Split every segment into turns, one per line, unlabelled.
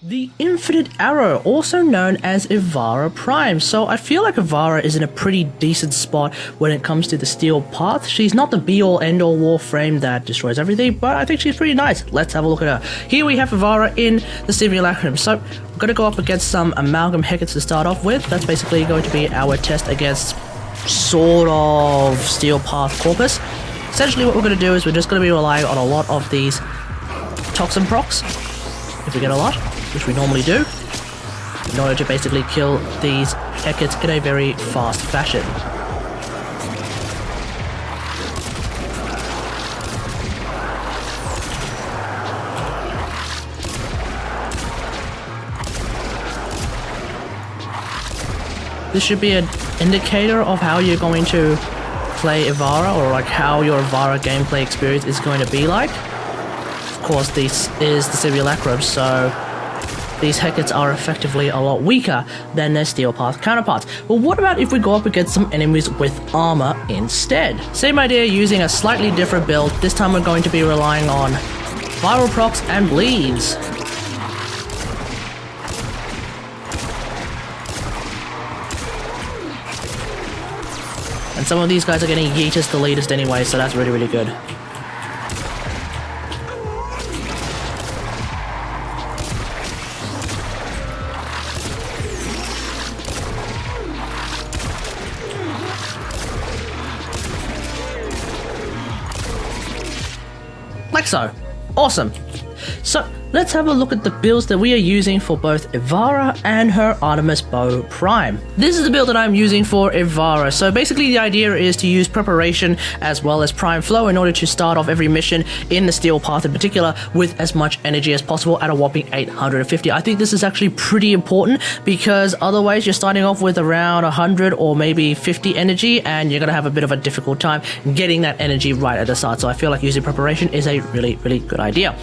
The Infinite Arrow, also known as Ivara Prime. So I feel like Ivara is in a pretty decent spot when it comes to the Steel Path. She's not the be-all end-all Warframe that destroys everything, but I think she's pretty nice. Let's have a look at her. Here we have Ivara in the Simulacrum. So we're going to go up against some Amalgam Hecats to start off with. That's basically going to be our test against sort of Steel Path Corpus. Essentially what we're going to do is we're just going to be relying on a lot of these Toxin procs, if we get a lot, which we normally do, in order to basically kill these Hecats in a very fast fashion. This should be an indicator of how you're going to play Ivara, or like how your Ivara gameplay experience is going to be like. Of course, this is the Simulacrum, so these Hecats are effectively a lot weaker than their Steel Path counterparts. But what about if we go up against some enemies with armor instead? Same idea, using a slightly different build. This time we're going to be relying on viral procs and bleeds. And some of these guys are getting yeetest to leadest anyway, so that's really, really good. Like so. Awesome. So let's have a look at the builds that we are using for both Ivara and her Artemis Bow Prime. This is the build that I'm using for Ivara. So basically the idea is to use preparation as well as prime flow in order to start off every mission in the Steel Path in particular with as much energy as possible at a whopping 850. I think this is actually pretty important because otherwise you're starting off with around 100 or maybe 50 energy and you're going to have a bit of a difficult time getting that energy right at the start. So I feel like using preparation is a really, really good idea.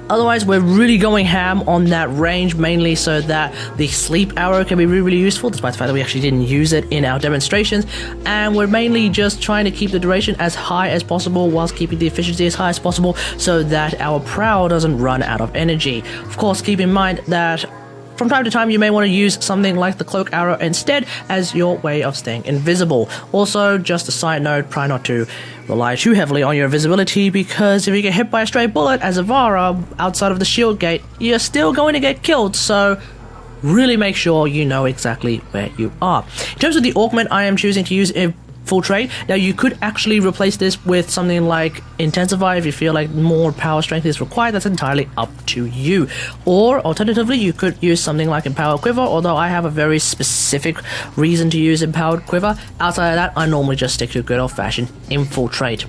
Otherwise, we're really going ham on that range, mainly so that the sleep arrow can be really, really useful, despite the fact that we actually didn't use it in our demonstrations. And we're mainly just trying to keep the duration as high as possible whilst keeping the efficiency as high as possible so that our prow doesn't run out of energy. Of course, keep in mind that from time to time, you may want to use something like the Cloak Arrow instead as your way of staying invisible. Also, just a side note, try not to rely too heavily on your invisibility because if you get hit by a stray bullet as Ivara outside of the shield gate, you're still going to get killed, so really make sure you know exactly where you are. In terms of the augment, I am choosing to use Infiltrate. Now you could actually replace this with something like Intensify if you feel like more power strength is required. That's entirely up to you. Or alternatively, you could use something like Empowered Quiver, although I have a very specific reason to use Empowered Quiver. Outside of that, I normally just stick to good old-fashioned Infiltrate.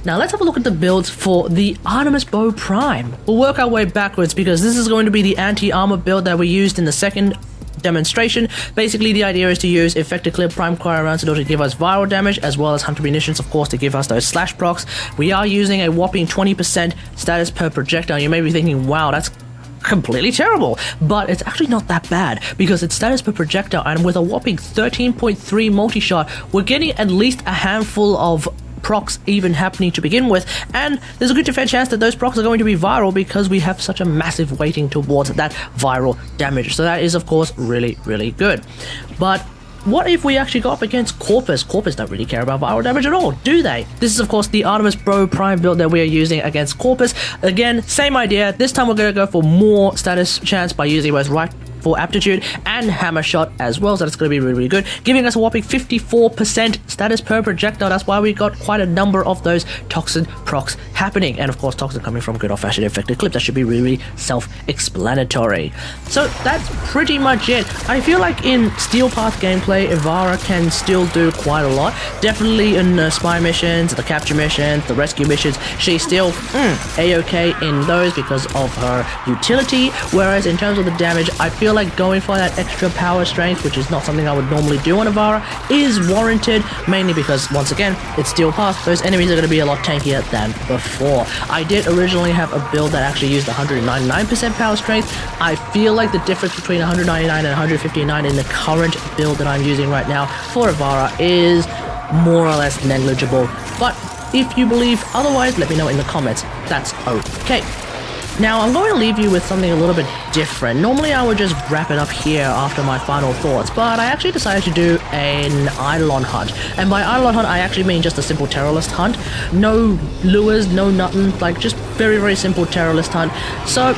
Now let's have a look at the builds for the Artemis Bow Prime. We'll work our way backwards because this is going to be the anti-armor build that we used in the second demonstration. Basically, the idea is to use Effector Clip Prime Choir rounds in order to give us viral damage, as well as Hunter Munitions, of course, to give us those slash procs. We are using a whopping 20% status per projectile. You may be thinking, wow, that's completely terrible, but it's actually not that bad because it's status per projectile, and with a whopping 13.3 multi-shot, we're getting at least a handful of procs even happening to begin with, and there's a good fair chance that those procs are going to be viral because we have such a massive weighting towards that viral damage. So that is, of course, really, really good. But what if we actually go up against Corpus? Corpus don't really care about viral damage at all, do they? This is, of course, the Artemis Bow Prime build that we are using against Corpus. Again, same idea. This time we're going to go for more status chance by using both Rifle Aptitude and Hammer Shot as well, so that's going to be really, really good, giving us a whopping 54% status per projectile. That's why we got quite a number of those Toxin procs happening, and of course Toxin coming from good old-fashioned Effector Clip. That should be really, really self-explanatory. So that's pretty much it. I feel like in Steel Path gameplay, Ivara can still do quite a lot. Definitely in the spy missions, the capture missions, the rescue missions, she's still a-okay in those because of her utility, whereas in terms of the damage, I feel like going for that extra power strength, which is not something I would normally do on Ivara, is warranted, mainly because, once again, it's Steel Path. Those enemies are going to be a lot tankier than before. I did originally have a build that actually used 199% power strength. I feel like the difference between 199 and 159 in the current build that I'm using right now for Ivara is more or less negligible, but if you believe otherwise, let me know in the comments. That's okay. Now, I'm going to leave you with something a little bit different. Normally, I would just wrap it up here after my final thoughts, but I actually decided to do an Eidolon hunt. And by Eidolon hunt, I actually mean just a simple Terrorist hunt. No lures, no nothing, like just very, very simple Terrorist hunt. So,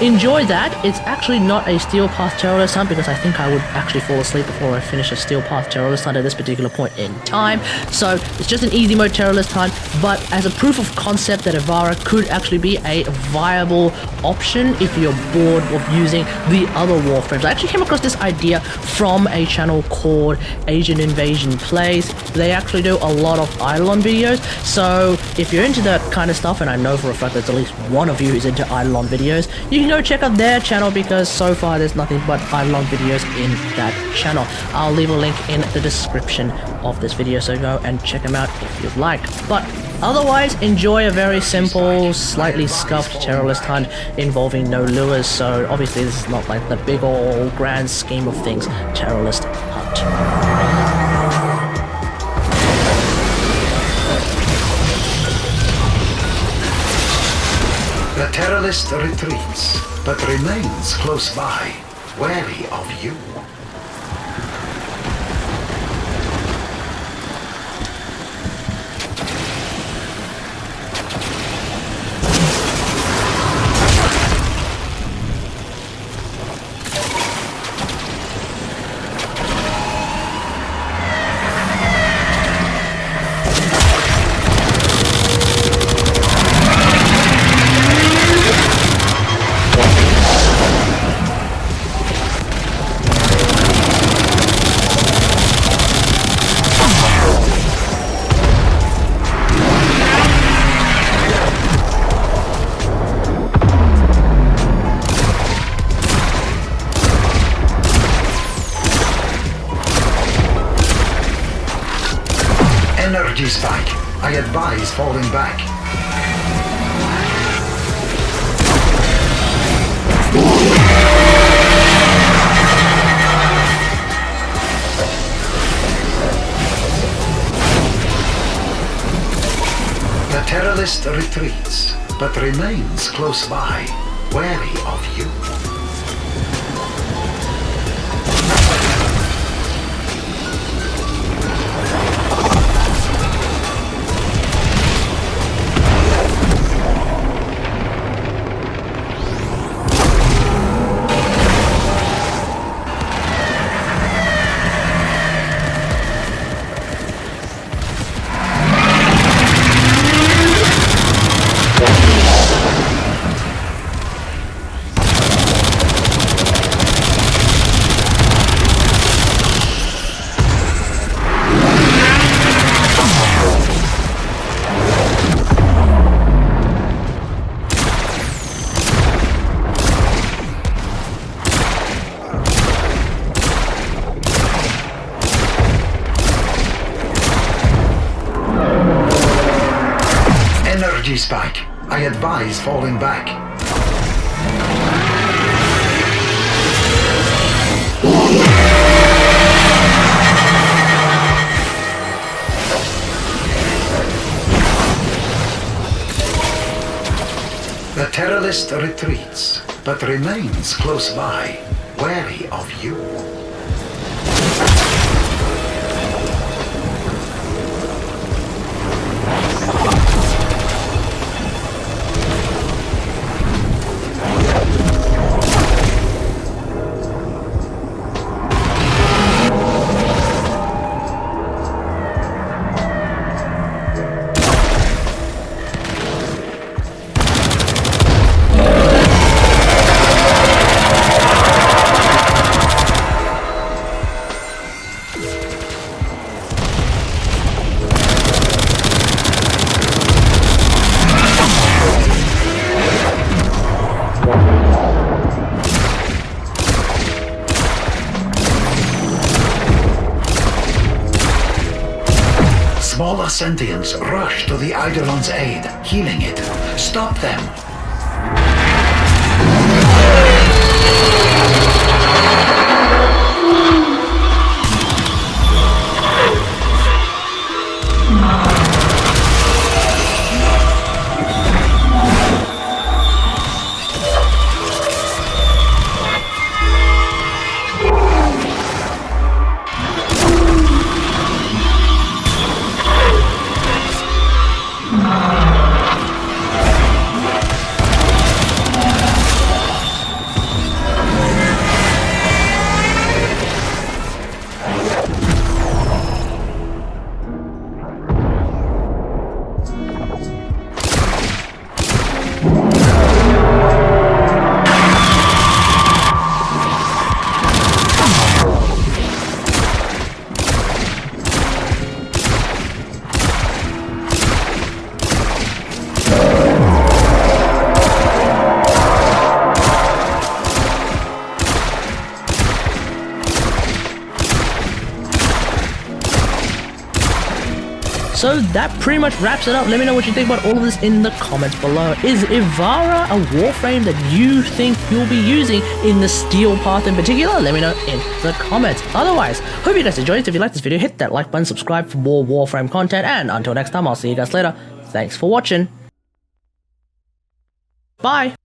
enjoy that. It's actually not a Steel Path Terrorist hunt because I think I would actually fall asleep before I finish a Steel Path Terrorist hunt at this particular point in time. So it's just an easy mode Terrorist hunt, but as a proof of concept that Ivara could actually be a viable option if you're bored of using the other Warframes. I actually came across this idea from a channel called Asian Invasion Plays. They actually do a lot of Eidolon videos, so if you're into that kind of stuff, and I know for a fact there's at least one of you who's into Eidolon videos, you can go check out their channel because so far there's nothing but Eidolon videos in that channel. I'll leave a link in the description of this video, so go and check them out if you'd like. But otherwise, enjoy a very simple, slightly scuffed Terrorist hunt involving no lures. So obviously this is not like the big ol' grand scheme of things Terrorist hunt.
The Terrorist retreats, but remains close by, wary of you. Energy spike. I advise falling back. The Terrorist retreats, but remains close by, wary of you. Energy spike. I advise falling back. The Terrorist retreats, but remains close by, wary of you. Smaller sentients rush to the Eidolon's aid, healing it. Stop them.
So that pretty much wraps it up. Let me know what you think about all of this in the comments below. Is Ivara a warframe that you think you'll be using in the steel path in particular? Let me know in the comments. Otherwise, hope you guys enjoyed it. If you liked this video, hit that like button, subscribe for more warframe content, and until next time, I'll see you guys later. Thanks for watching. Bye!